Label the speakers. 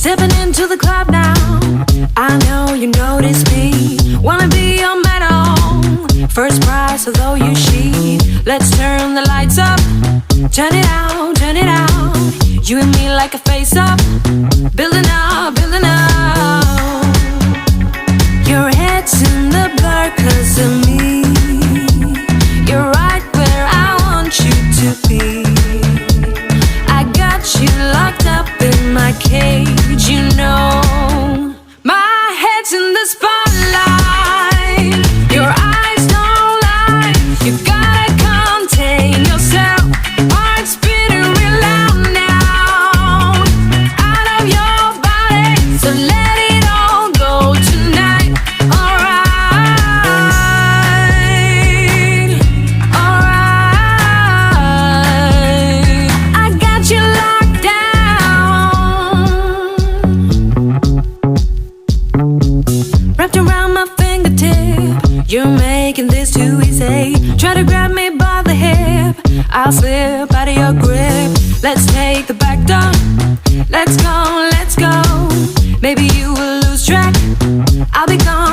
Speaker 1: Stepping into the club now, I know you notice me. Wanna be your medal, first prize, although you cheat. Let's turn the lights up, turn it out, turn it out. You and me like a face-up, building up, building up. Your head's in the blur 'cause of me. You're right where I want you to be. I got you locked up in my cage, you know. My head's in the spotlight. Your eyes don't lie. You gotta contain yourself. Heart's beating real loud now. Out of your body, so let it all go tonight. Alright, alright. I got you locked down, wrapped around my fingertip. You're making this too easy. Try to grab me by the hip, I'll slip out of your grip. Let's take the back door. Let's go, let's go. Maybe you will lose track, I'll be gone.